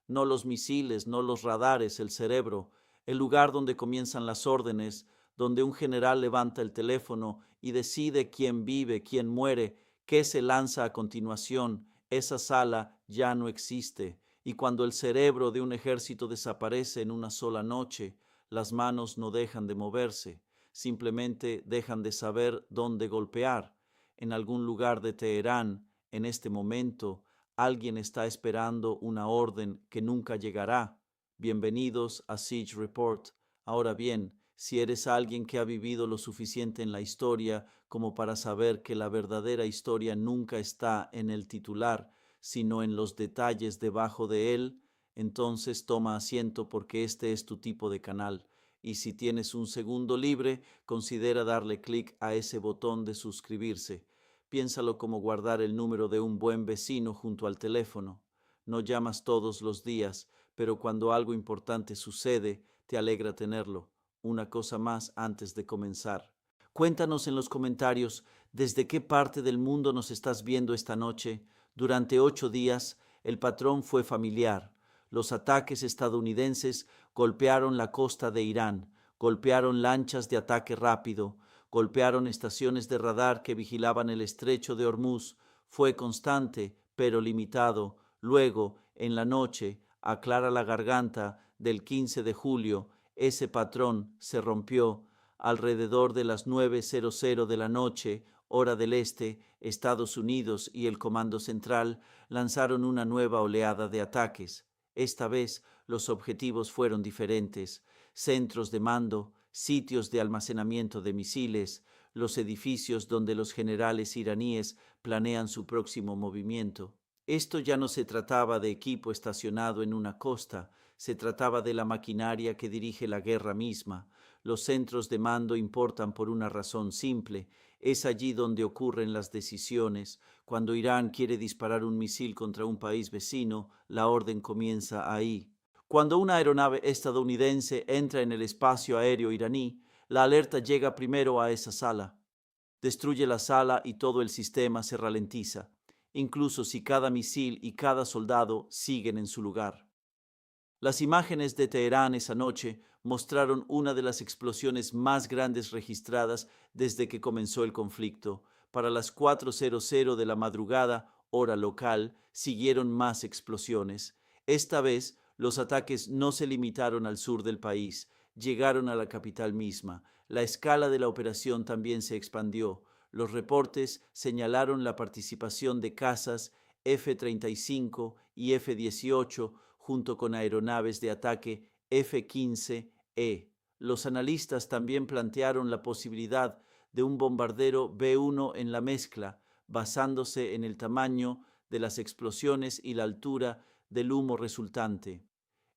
no los misiles, no los radares, el cerebro, el lugar donde comienzan las órdenes, donde un general levanta el teléfono y decide quién vive, quién muere, qué se lanza a continuación. Esa sala ya no existe. Y cuando el cerebro de un ejército desaparece en una sola noche, las manos no dejan de moverse, simplemente dejan de saber dónde golpear. En algún lugar de Teherán, en este momento, alguien está esperando una orden que nunca llegará. Bienvenidos a Siege Report. Ahora bien, si eres alguien que ha vivido lo suficiente en la historia como para saber que la verdadera historia nunca está en el titular, sino en los detalles debajo de él, entonces toma asiento porque este es tu tipo de canal. Y si tienes un segundo libre, considera darle clic a ese botón de suscribirse. Piénsalo como guardar el número de un buen vecino junto al teléfono. No llamas todos los días, pero cuando algo importante sucede, te alegra tenerlo. Una cosa más antes de comenzar. Cuéntanos en los comentarios desde qué parte del mundo nos estás viendo esta noche. Durante 8 días, el patrón fue familiar. Los ataques estadounidenses golpearon la costa de Irán, golpearon lanchas de ataque rápido, golpearon estaciones de radar que vigilaban el estrecho de Hormuz. Fue constante, pero limitado. Luego, en la noche, aclara la garganta del 15 de julio, ese patrón se rompió. Alrededor de las 9:00 de la noche, hora del este, Estados Unidos y el Comando Central lanzaron una nueva oleada de ataques. Esta vez los objetivos fueron diferentes: centros de mando, sitios de almacenamiento de misiles, los edificios donde los generales iraníes planean su próximo movimiento. Esto ya no se trataba de equipo estacionado en una costa, se trataba de la maquinaria que dirige la guerra misma. Los centros de mando importan por una razón simple: es allí donde ocurren las decisiones. Cuando Irán quiere disparar un misil contra un país vecino, la orden comienza ahí. Cuando una aeronave estadounidense entra en el espacio aéreo iraní, la alerta llega primero a esa sala. Destruye la sala y todo el sistema se ralentiza, incluso si cada misil y cada soldado siguen en su lugar. Las imágenes de Teherán esa noche mostraron una de las explosiones más grandes registradas desde que comenzó el conflicto. Para las 4:00 de la madrugada, hora local, siguieron más explosiones. Esta vez, los ataques no se limitaron al sur del país, llegaron a la capital misma. La escala de la operación también se expandió. Los reportes señalaron la participación de cazas F-35 y F-18 junto con aeronaves de ataque F-15E. Los analistas también plantearon la posibilidad de un bombardero B-1 en la mezcla, basándose en el tamaño de las explosiones y la altura del humo resultante.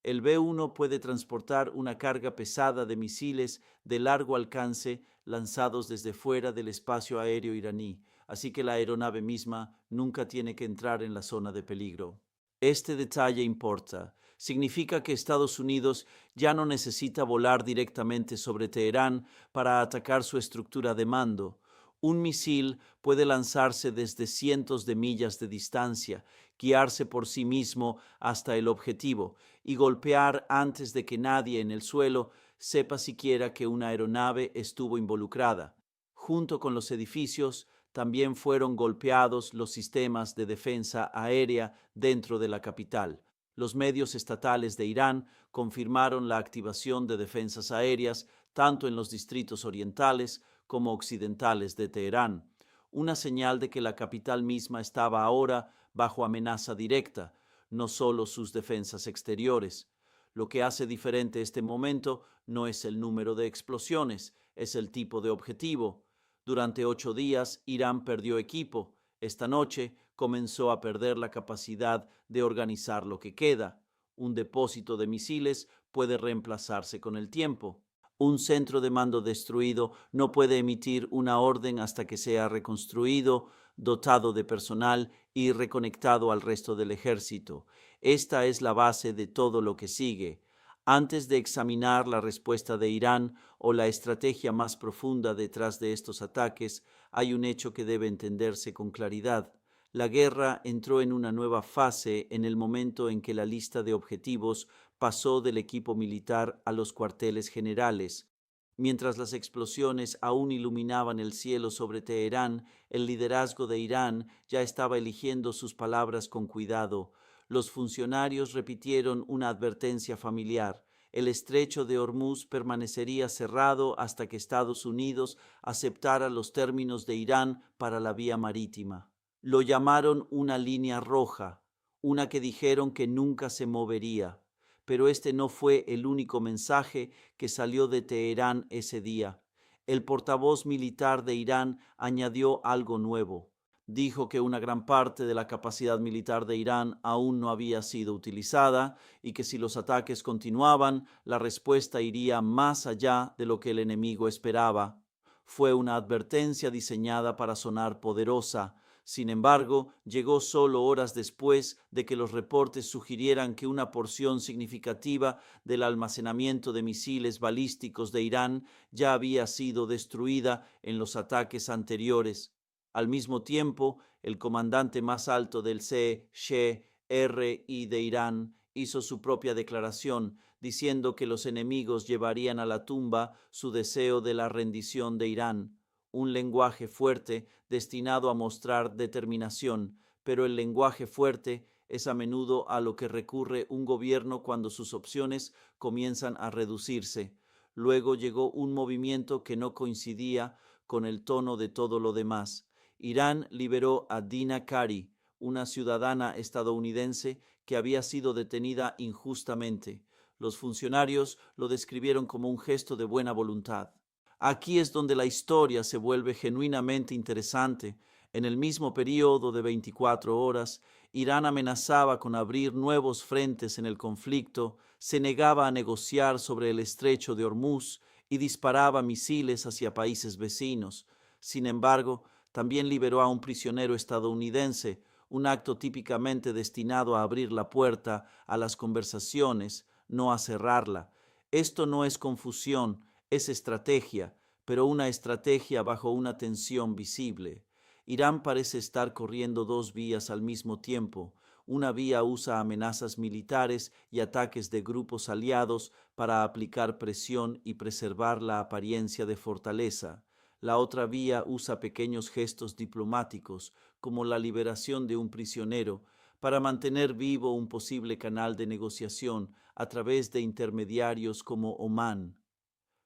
El B-1 puede transportar una carga pesada de misiles de largo alcance lanzados desde fuera del espacio aéreo iraní, así que la aeronave misma nunca tiene que entrar en la zona de peligro. Este detalle importa. Significa que Estados Unidos ya no necesita volar directamente sobre Teherán para atacar su estructura de mando. Un misil puede lanzarse desde cientos de millas de distancia, guiarse por sí mismo hasta el objetivo y golpear antes de que nadie en el suelo sepa siquiera que una aeronave estuvo involucrada. Junto con los edificios, también fueron golpeados los sistemas de defensa aérea dentro de la capital. Los medios estatales de Irán confirmaron la activación de defensas aéreas tanto en los distritos orientales como occidentales de Teherán, una señal de que la capital misma estaba ahora bajo amenaza directa, no solo sus defensas exteriores. Lo que hace diferente este momento no es el número de explosiones, es el tipo de objetivo. Durante 8 días, Irán perdió equipo. Esta noche comenzó a perder la capacidad de organizar lo que queda. Un depósito de misiles puede reemplazarse con el tiempo. Un centro de mando destruido no puede emitir una orden hasta que sea reconstruido, dotado de personal y reconectado al resto del ejército. Esta es la base de todo lo que sigue. Antes de examinar la respuesta de Irán o la estrategia más profunda detrás de estos ataques, hay un hecho que debe entenderse con claridad. La guerra entró en una nueva fase en el momento en que la lista de objetivos pasó del equipo militar a los cuarteles generales. Mientras las explosiones aún iluminaban el cielo sobre Teherán, el liderazgo de Irán ya estaba eligiendo sus palabras con cuidado. Los funcionarios repitieron una advertencia familiar. El estrecho de Hormuz permanecería cerrado hasta que Estados Unidos aceptara los términos de Irán para la vía marítima. Lo llamaron una línea roja, una que dijeron que nunca se movería. Pero este no fue el único mensaje que salió de Teherán ese día. El portavoz militar de Irán añadió algo nuevo. Dijo que una gran parte de la capacidad militar de Irán aún no había sido utilizada y que si los ataques continuaban, la respuesta iría más allá de lo que el enemigo esperaba. Fue una advertencia diseñada para sonar poderosa. Sin embargo, llegó solo horas después de que los reportes sugirieran que una porción significativa del almacenamiento de misiles balísticos de Irán ya había sido destruida en los ataques anteriores. Al mismo tiempo, el comandante más alto del CSHR de Irán hizo su propia declaración, diciendo que los enemigos llevarían a la tumba su deseo de la rendición de Irán, un lenguaje fuerte destinado a mostrar determinación, pero el lenguaje fuerte es a menudo a lo que recurre un gobierno cuando sus opciones comienzan a reducirse. Luego llegó un movimiento que no coincidía con el tono de todo lo demás. Irán liberó a Dina Kari, una ciudadana estadounidense que había sido detenida injustamente. Los funcionarios lo describieron como un gesto de buena voluntad. Aquí es donde la historia se vuelve genuinamente interesante. En el mismo periodo de 24 horas, Irán amenazaba con abrir nuevos frentes en el conflicto, se negaba a negociar sobre el estrecho de Hormuz y disparaba misiles hacia países vecinos. Sin embargo, también liberó a un prisionero estadounidense, un acto típicamente destinado a abrir la puerta a las conversaciones, no a cerrarla. Esto no es confusión, es estrategia, pero una estrategia bajo una tensión visible. Irán parece estar corriendo dos vías al mismo tiempo. Una vía usa amenazas militares y ataques de grupos aliados para aplicar presión y preservar la apariencia de fortaleza. La otra vía usa pequeños gestos diplomáticos, como la liberación de un prisionero, para mantener vivo un posible canal de negociación a través de intermediarios como Omán.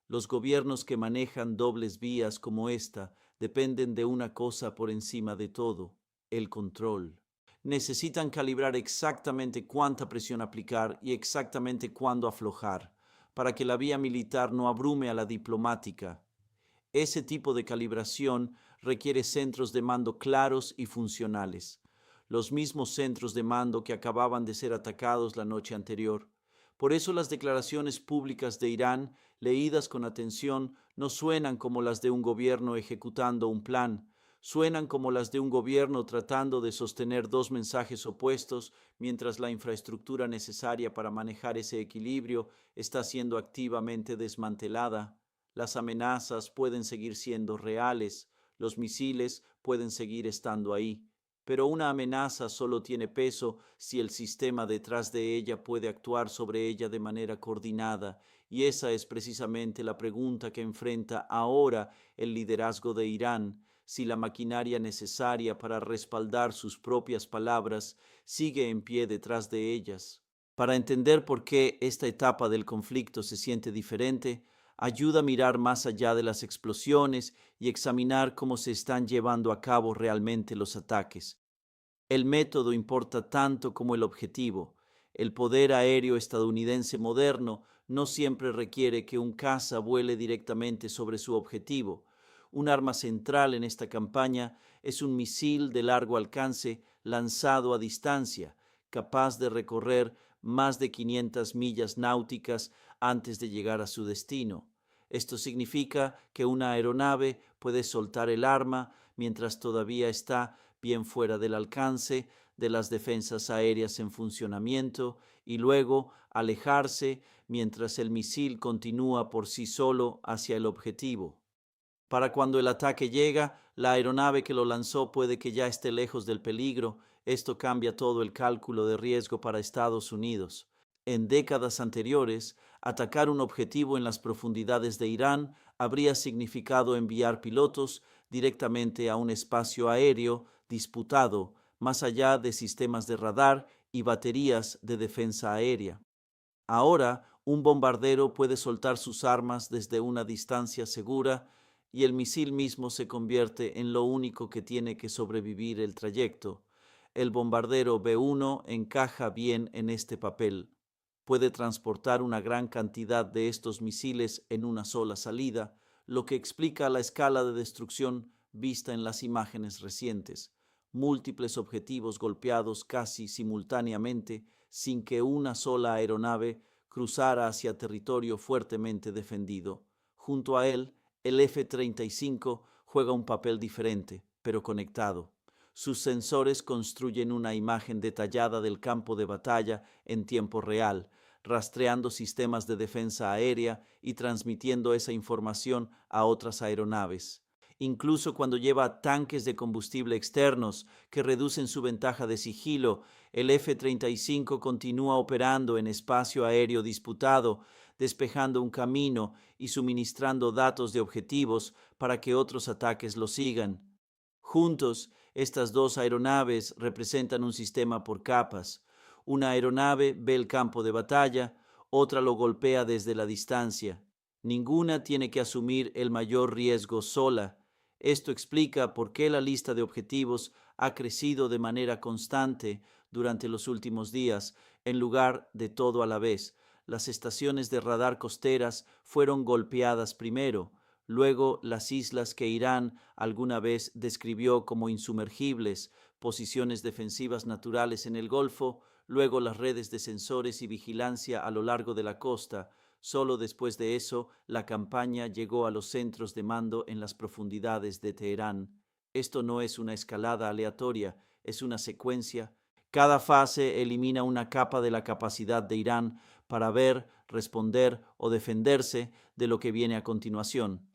Los gobiernos que manejan dobles vías como esta dependen de una cosa por encima de todo: el control. Necesitan calibrar exactamente cuánta presión aplicar y exactamente cuándo aflojar, para que la vía militar no abrume a la diplomática. Ese tipo de calibración requiere centros de mando claros y funcionales, los mismos centros de mando que acababan de ser atacados la noche anterior. Por eso las declaraciones públicas de Irán, leídas con atención, no suenan como las de un gobierno ejecutando un plan, suenan como las de un gobierno tratando de sostener dos mensajes opuestos mientras la infraestructura necesaria para manejar ese equilibrio está siendo activamente desmantelada. Las amenazas pueden seguir siendo reales, los misiles pueden seguir estando ahí, pero una amenaza solo tiene peso si el sistema detrás de ella puede actuar sobre ella de manera coordinada, y esa es precisamente la pregunta que enfrenta ahora el liderazgo de Irán, si la maquinaria necesaria para respaldar sus propias palabras sigue en pie detrás de ellas. Para entender por qué esta etapa del conflicto se siente diferente, ayuda a mirar más allá de las explosiones y examinar cómo se están llevando a cabo realmente los ataques. El método importa tanto como el objetivo. El poder aéreo estadounidense moderno no siempre requiere que un caza vuele directamente sobre su objetivo. Un arma central en esta campaña es un misil de largo alcance lanzado a distancia, capaz de recorrer más de 500 millas náuticas antes de llegar a su destino. Esto significa que una aeronave puede soltar el arma mientras todavía está bien fuera del alcance de las defensas aéreas en funcionamiento y luego alejarse mientras el misil continúa por sí solo hacia el objetivo. Para cuando el ataque llega, la aeronave que lo lanzó puede que ya esté lejos del peligro. Esto cambia todo el cálculo de riesgo para Estados Unidos. En décadas anteriores, atacar un objetivo en las profundidades de Irán habría significado enviar pilotos directamente a un espacio aéreo disputado, más allá de sistemas de radar y baterías de defensa aérea. Ahora, un bombardero puede soltar sus armas desde una distancia segura y el misil mismo se convierte en lo único que tiene que sobrevivir el trayecto. El bombardero B-1 encaja bien en este papel. Puede transportar una gran cantidad de estos misiles en una sola salida, lo que explica la escala de destrucción vista en las imágenes recientes. Múltiples objetivos golpeados casi simultáneamente sin que una sola aeronave cruzara hacia territorio fuertemente defendido. Junto a él, el F-35 juega un papel diferente, pero conectado. Sus sensores construyen una imagen detallada del campo de batalla en tiempo real, rastreando sistemas de defensa aérea y transmitiendo esa información a otras aeronaves. Incluso cuando lleva tanques de combustible externos que reducen su ventaja de sigilo, el F-35 continúa operando en espacio aéreo disputado, despejando un camino y suministrando datos de objetivos para que otros ataques lo sigan. Juntos, estas dos aeronaves representan un sistema por capas. Una aeronave ve el campo de batalla, otra lo golpea desde la distancia. Ninguna tiene que asumir el mayor riesgo sola. Esto explica por qué la lista de objetivos ha crecido de manera constante durante los últimos días, en lugar de todo a la vez. Las estaciones de radar costeras fueron golpeadas primero, luego las islas que Irán alguna vez describió como insumergibles, posiciones defensivas naturales en el Golfo, luego las redes de sensores y vigilancia a lo largo de la costa. Solo después de eso, la campaña llegó a los centros de mando en las profundidades de Teherán. Esto no es una escalada aleatoria, es una secuencia. Cada fase elimina una capa de la capacidad de Irán para ver, responder o defenderse de lo que viene a continuación.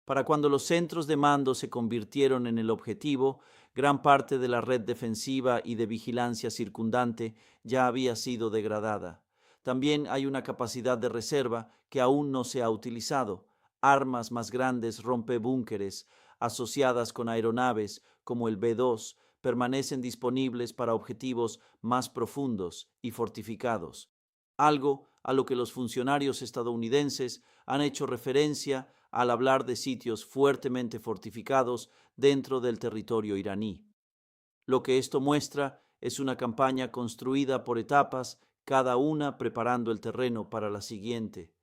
Para cuando los centros de mando se convirtieron en el objetivo, gran parte de la red defensiva y de vigilancia circundante ya había sido degradada. También hay una capacidad de reserva que aún no se ha utilizado. Armas más grandes rompebúnkeres asociadas con aeronaves como el B-2 permanecen disponibles para objetivos más profundos y fortificados, algo a lo que los funcionarios estadounidenses han hecho referencia al hablar de sitios fuertemente fortificados dentro del territorio iraní. Lo que esto muestra es una campaña construida por etapas, cada una preparando el terreno para la siguiente.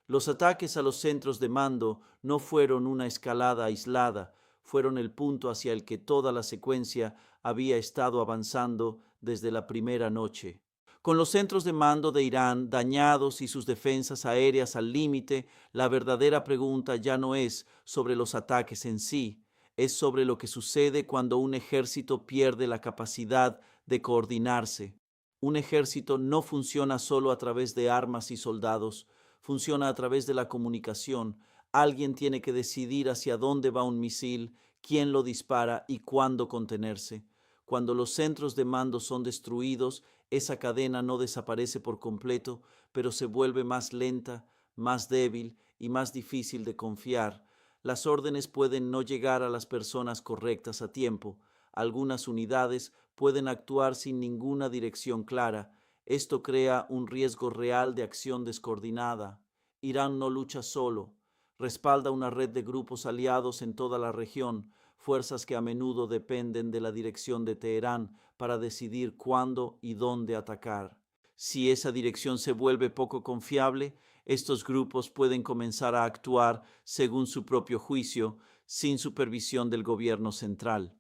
Los ataques a los centros de mando no fueron una escalada aislada, fueron el punto hacia el que toda la secuencia había estado avanzando desde la primera noche. Con los centros de mando de Irán dañados y sus defensas aéreas al límite, la verdadera pregunta ya no es sobre los ataques en sí, es sobre lo que sucede cuando un ejército pierde la capacidad de coordinarse. Un ejército no funciona solo a través de armas y soldados, funciona a través de la comunicación. Alguien tiene que decidir hacia dónde va un misil, quién lo dispara y cuándo contenerse. Cuando los centros de mando son destruidos, esa cadena no desaparece por completo, pero se vuelve más lenta, más débil y más difícil de confiar. Las órdenes pueden no llegar a las personas correctas a tiempo. Algunas unidades pueden actuar sin ninguna dirección clara. Esto crea un riesgo real de acción descoordinada. Irán no lucha solo. Respalda una red de grupos aliados en toda la región, fuerzas que a menudo dependen de la dirección de Teherán para decidir cuándo y dónde atacar. Si esa dirección se vuelve poco confiable, estos grupos pueden comenzar a actuar según su propio juicio, sin supervisión del gobierno central.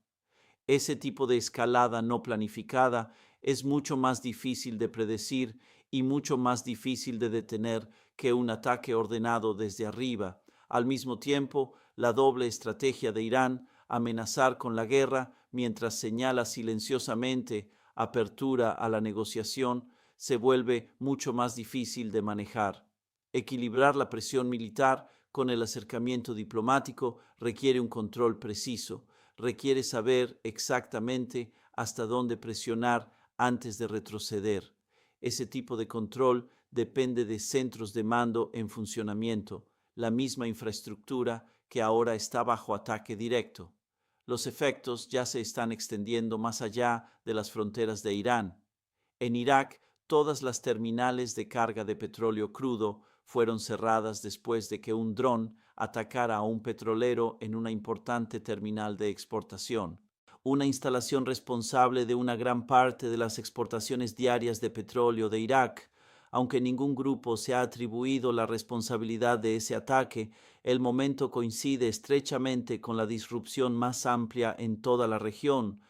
Ese tipo de escalada no planificada es mucho más difícil de predecir y mucho más difícil de detener que un ataque ordenado desde arriba. Al mismo tiempo, la doble estrategia de Irán, amenazar con la guerra mientras señala silenciosamente apertura a la negociación, se vuelve mucho más difícil de manejar. Equilibrar la presión militar Con el acercamiento diplomático requiere un control preciso, requiere saber exactamente hasta dónde presionar antes de retroceder. Ese tipo de control depende de centros de mando en funcionamiento, la misma infraestructura que ahora está bajo ataque directo. Los efectos ya se están extendiendo más allá de las fronteras de Irán. En Irak, todas las terminales de carga de petróleo crudo fueron cerradas después de que un dron atacara a un petrolero en una importante terminal de exportación, una instalación responsable de una gran parte de las exportaciones diarias de petróleo de Irak. Aunque ningún grupo se ha atribuido la responsabilidad de ese ataque, el momento coincide estrechamente con la disrupción más amplia en toda la región.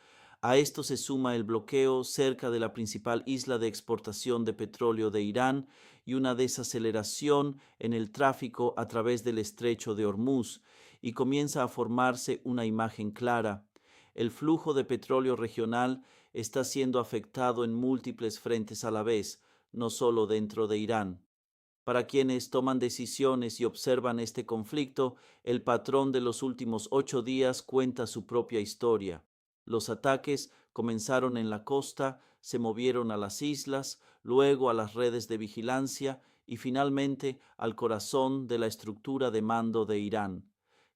A esto se suma el bloqueo cerca de la principal isla de exportación de petróleo de Irán y una desaceleración en el tráfico a través del estrecho de Hormuz, y comienza a formarse una imagen clara. El flujo de petróleo regional está siendo afectado en múltiples frentes a la vez, no solo dentro de Irán. Para quienes toman decisiones y observan este conflicto, el patrón de los últimos 8 días cuenta su propia historia. Los ataques comenzaron en la costa, se movieron a las islas, luego a las redes de vigilancia y finalmente al corazón de la estructura de mando de Irán.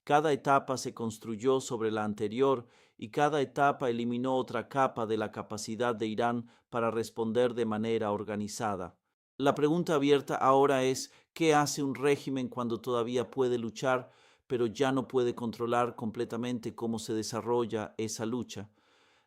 Cada etapa se construyó sobre la anterior y cada etapa eliminó otra capa de la capacidad de Irán para responder de manera organizada. La pregunta abierta ahora es: ¿qué hace un régimen cuando todavía puede luchar, pero ya no puede controlar completamente cómo se desarrolla esa lucha?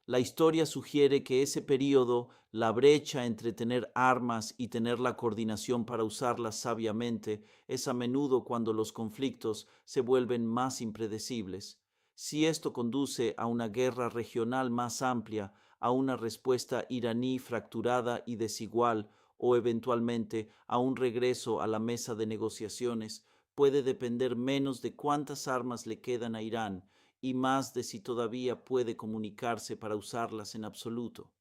La historia sugiere que ese periodo, la brecha entre tener armas y tener la coordinación para usarlas sabiamente, es a menudo cuando los conflictos se vuelven más impredecibles. Si esto conduce a una guerra regional más amplia, a una respuesta iraní fracturada y desigual, o eventualmente a un regreso a la mesa de negociaciones, puede depender menos de cuántas armas le quedan a Irán y más de si todavía puede comunicarse para usarlas en absoluto.